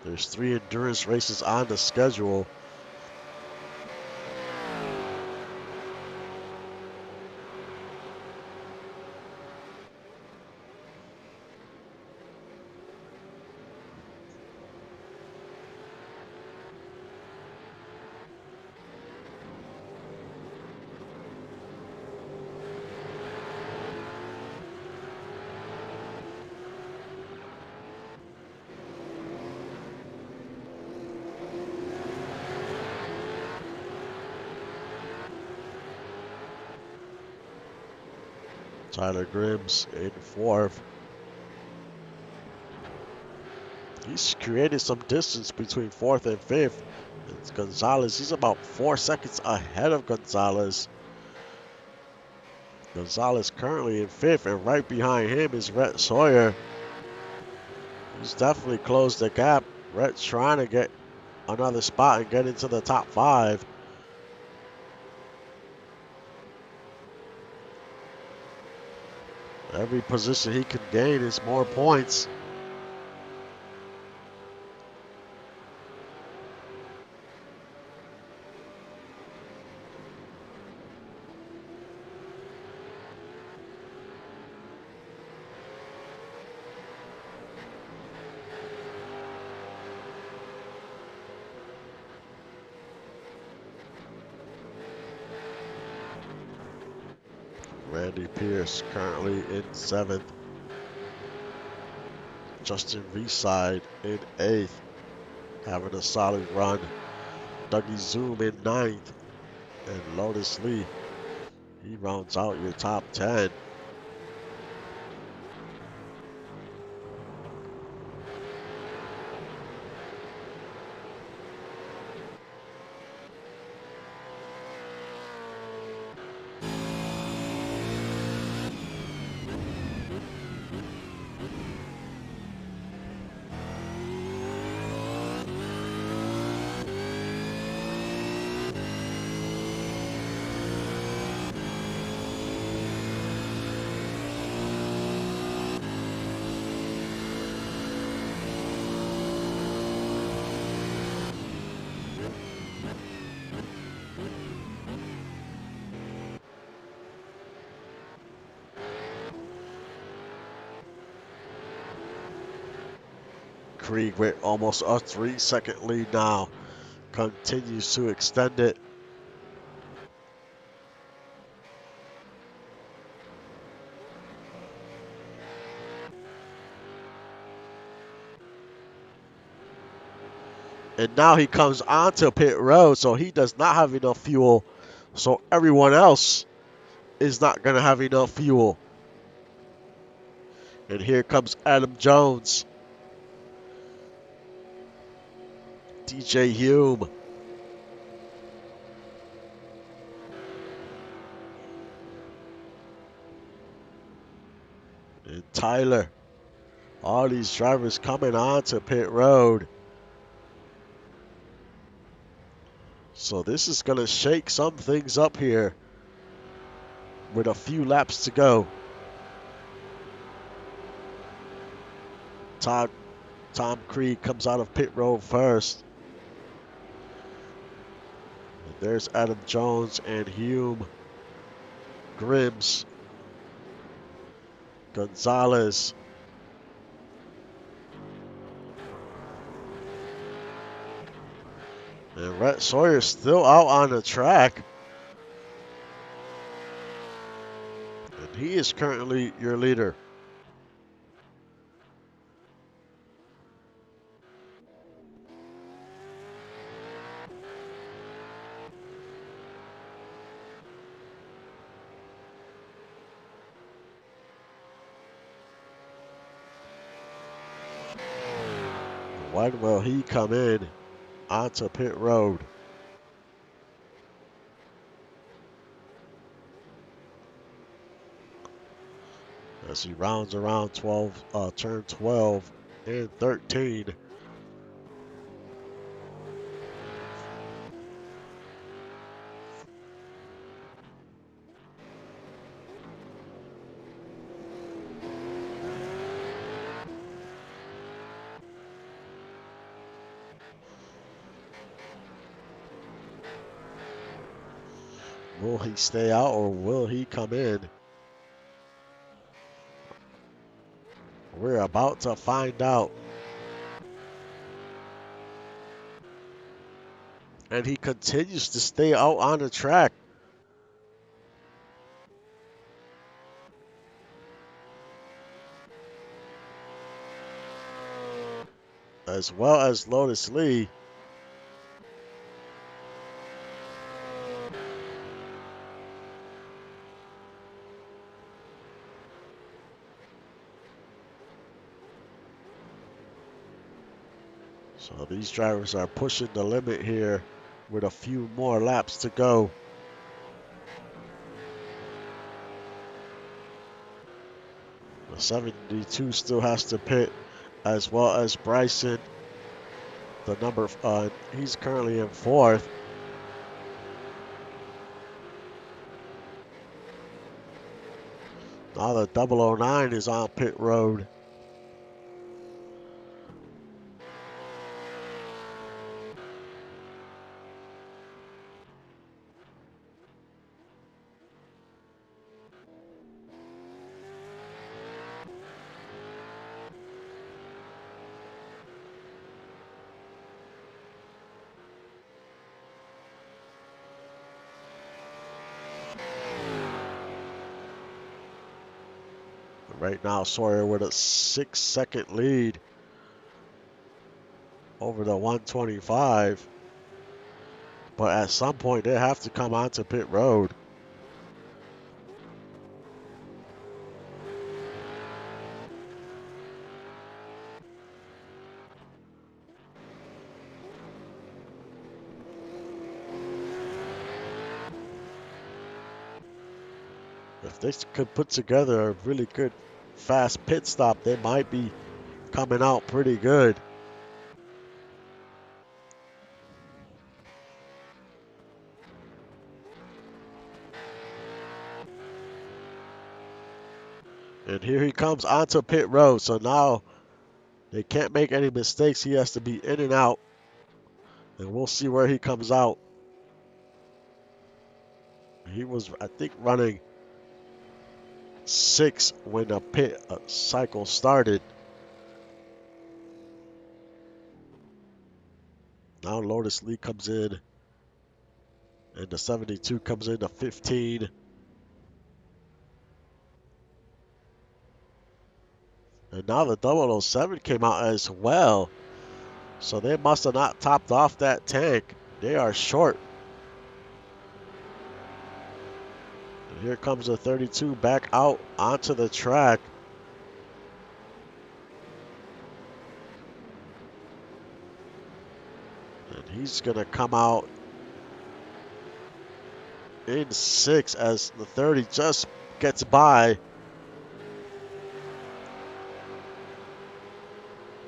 There's 3 endurance races on the schedule. Tyler Grims in 4th. He's created some distance between 4th and 5th. It's Gonzalez, he's about 4 seconds ahead of Gonzalez. Gonzalez currently in 5th, and right behind him is Rhett Sawyer. He's definitely closed the gap. Rhett's trying to get another spot and get into the top 5. Every position he can gain is more points. Randy Pierce currently in 7th. Justin Reeside in 8th, having a solid run. Dougie Zoom in 9th. And Lotus Lee, he rounds out your top 10. Krieg with almost a 3-second lead now. Continues to extend it. And now he comes onto pit road, so he does not have enough fuel. So everyone else is not going to have enough fuel. And here comes Adam Jones, DJ Hume, and Tyler. All these drivers coming onto pit road. So this is going to shake some things up here with a few laps to go. Tom Creed comes out of pit road first. And there's Adam Jones and Hume, Grims, Gonzalez. And Rhett Sawyer's still out on the track. And he is currently your leader. When will he come in onto pit road? As he rounds around turn 12 and 13. Will he stay out or will he come in? We're about to find out. And he continues to stay out on the track. As well as Lotus Lee. So these drivers are pushing the limit here with a few more laps to go. The 72 still has to pit, as well as Bryson. The number, he's currently in fourth. Now the 009 is on pit road. Right now, Sawyer with a 6-second lead over the 125. But at some point, they have to come onto pit road. If they could put together a really good fast pit stop, they might be coming out pretty good. And here he comes onto pit road. So now they can't make any mistakes. He has to be in and out. And we'll see where he comes out. He was, I think, running 6 when the pit cycle started. Now Lotus Lee comes in. And the 72 comes in to 15. And now the 007 came out as well. So they must have not topped off that tank. They are short. And here comes the 32 back out onto the track. And he's going to come out in 6 as the 30 just gets by.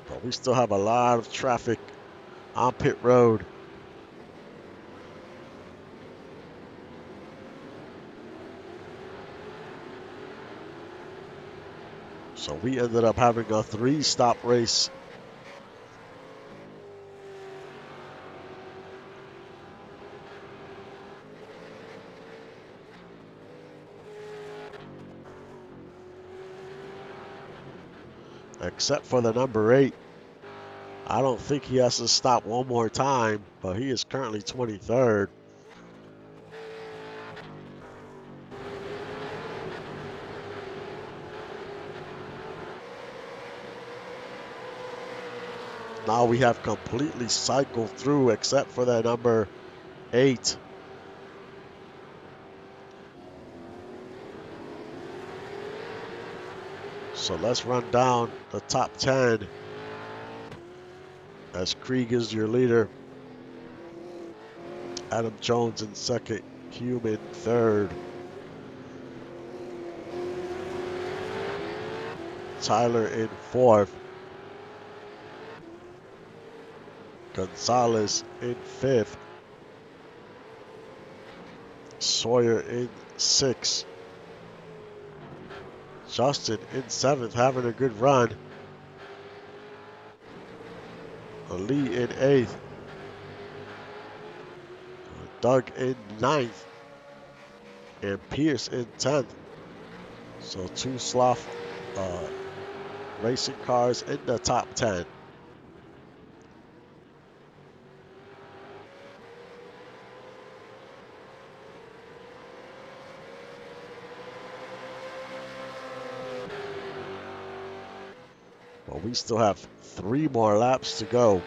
But we still have a lot of traffic on pit road. So we ended up having a 3-stop race. Except for the number 8. I don't think he has to stop one more time, but he is currently 23rd. Now we have completely cycled through except for that number 8. So let's run down the top 10 as Krieg is your leader. Adam Jones in second, Hume in third. Tyler in fourth. Gonzalez in fifth. Sawyer in sixth. Justin in seventh, having a good run. Ali in eighth. Doug in ninth. And Pierce in 10th. So 2 Sloth racing cars in the top 10. But we still have 3 more laps to go.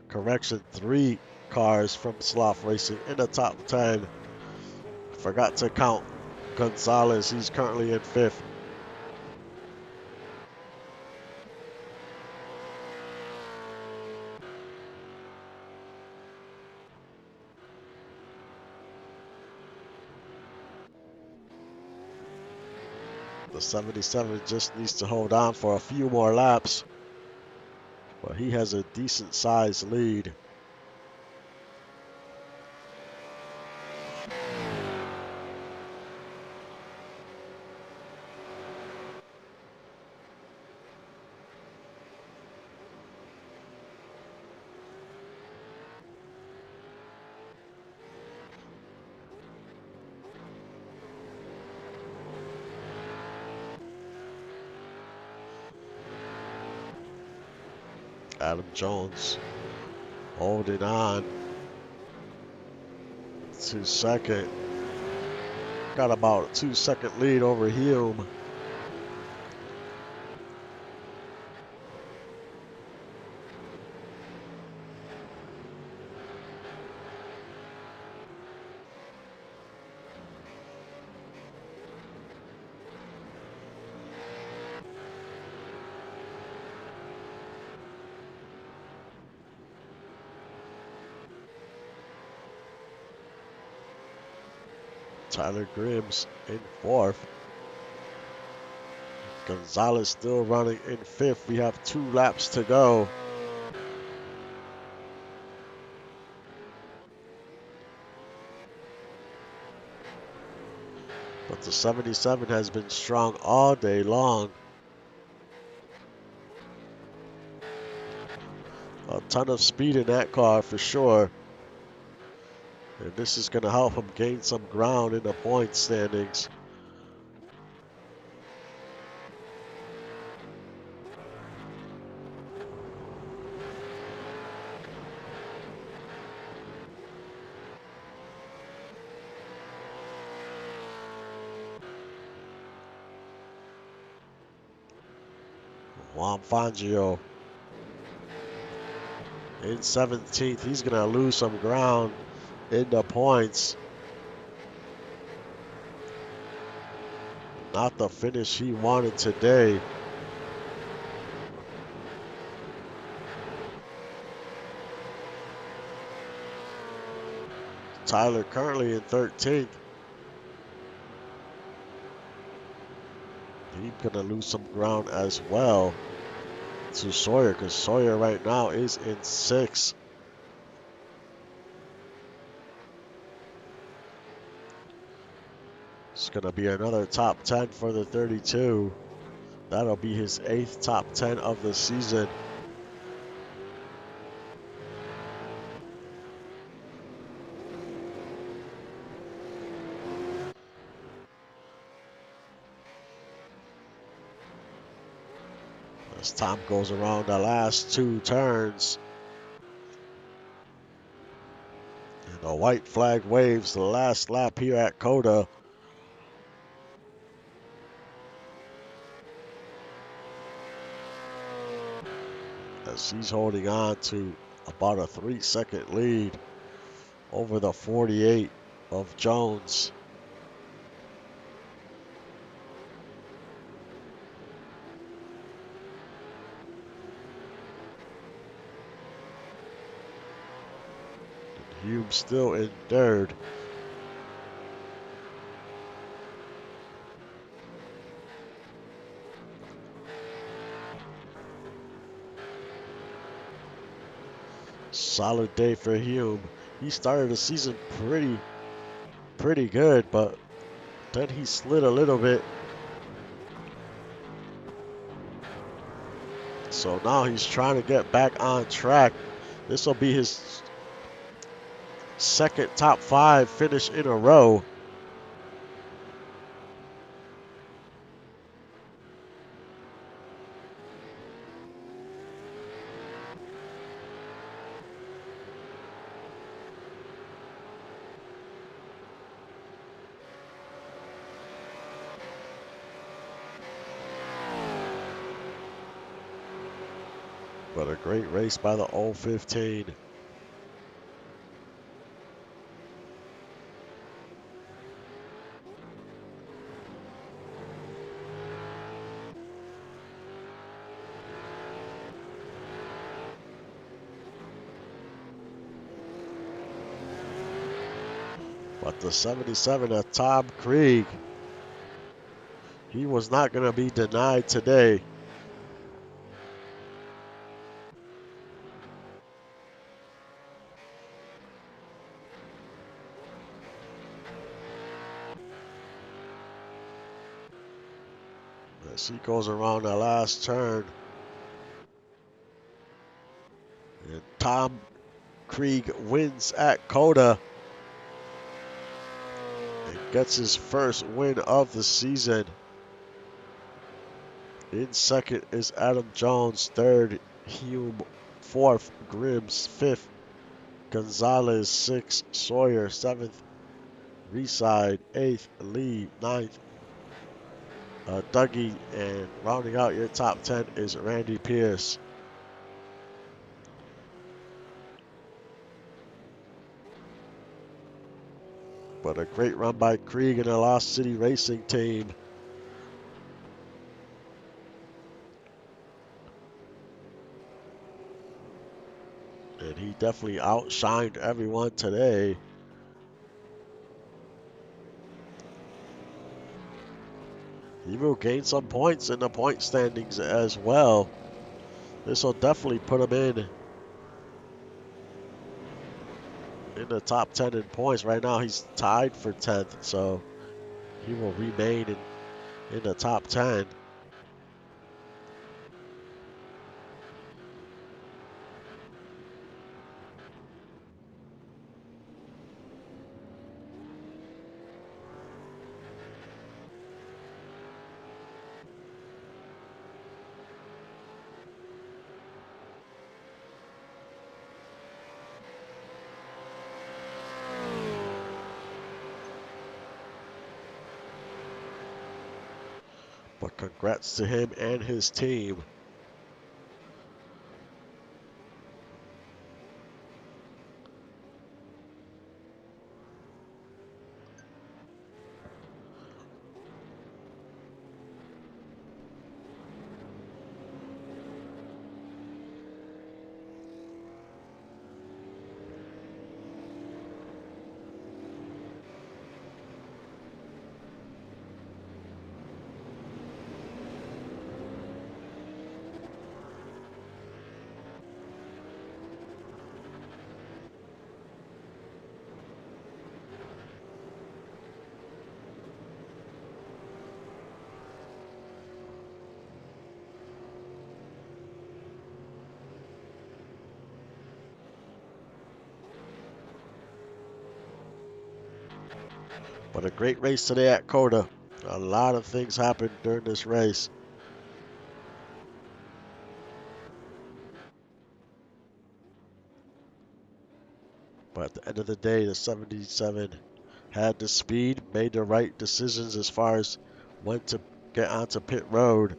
Correction, 3 cars from Sloth Racing in the top 10. Forgot to count Gonzalez. He's currently in 5th. The 77 just needs to hold on for a few more laps. But he has a decent sized lead. Adam Jones holding on to second. Got about a 2-second lead over Hume. Tyler Grimm's in 4th. Gonzalez still running in 5th. We have 2 laps to go. But the 77 has been strong all day long. A ton of speed in that car for sure. And this is going to help him gain some ground in the point standings. Juan Fangio in 17th. He's going to lose some ground in the points. Not the finish he wanted today. Tyler currently in 13th. He's going to lose some ground as well to Sawyer, because Sawyer right now is in 6th. It's going to be another top 10 for the 32. That'll be his 8th top 10 of the season. As Tom goes around the last 2 turns. And the white flag waves the last lap here at COTA. As he's holding on to about a 3-second lead over the 48 of Jones. Hume still in 3rd. Solid day for Hume. He started the season pretty good, but then he slid a little bit. So now he's trying to get back on track. This will be his 2nd top 5 finish in a row. But a great race by the 015. But the 77 of Tom Krieg, he was not going to be denied today. As he goes around the last turn. And Tom Krieg wins at COTA. And gets his first win of the season. In 2nd is Adam Jones. 3rd, Hume. 4th, Grims. 5th, Gonzalez. 6th, Sawyer. 7th, Reside. 8th, Lee. 9th, Dougie. And rounding out your top 10 is Randy Pierce. But a great run by Krieg and the Lost City Racing team. And he definitely outshined everyone today. He will gain some points in the point standings as well. This will definitely put him in the top 10 in points. Right now he's tied for 10th, so he will remain in the top 10. But congrats to him and his team. But a great race today at COTA. A lot of things happened during this race. But at the end of the day, the 77 had the speed, made the right decisions as far as when to get onto pit road.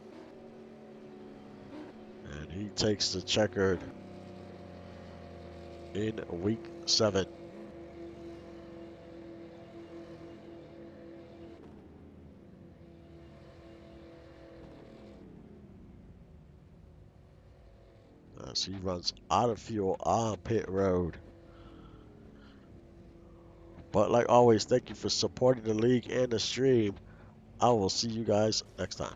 And he takes the checkered in week 7. As he runs out of fuel on pit road. But like always, thank you for supporting the league and the stream. I will see you guys next time.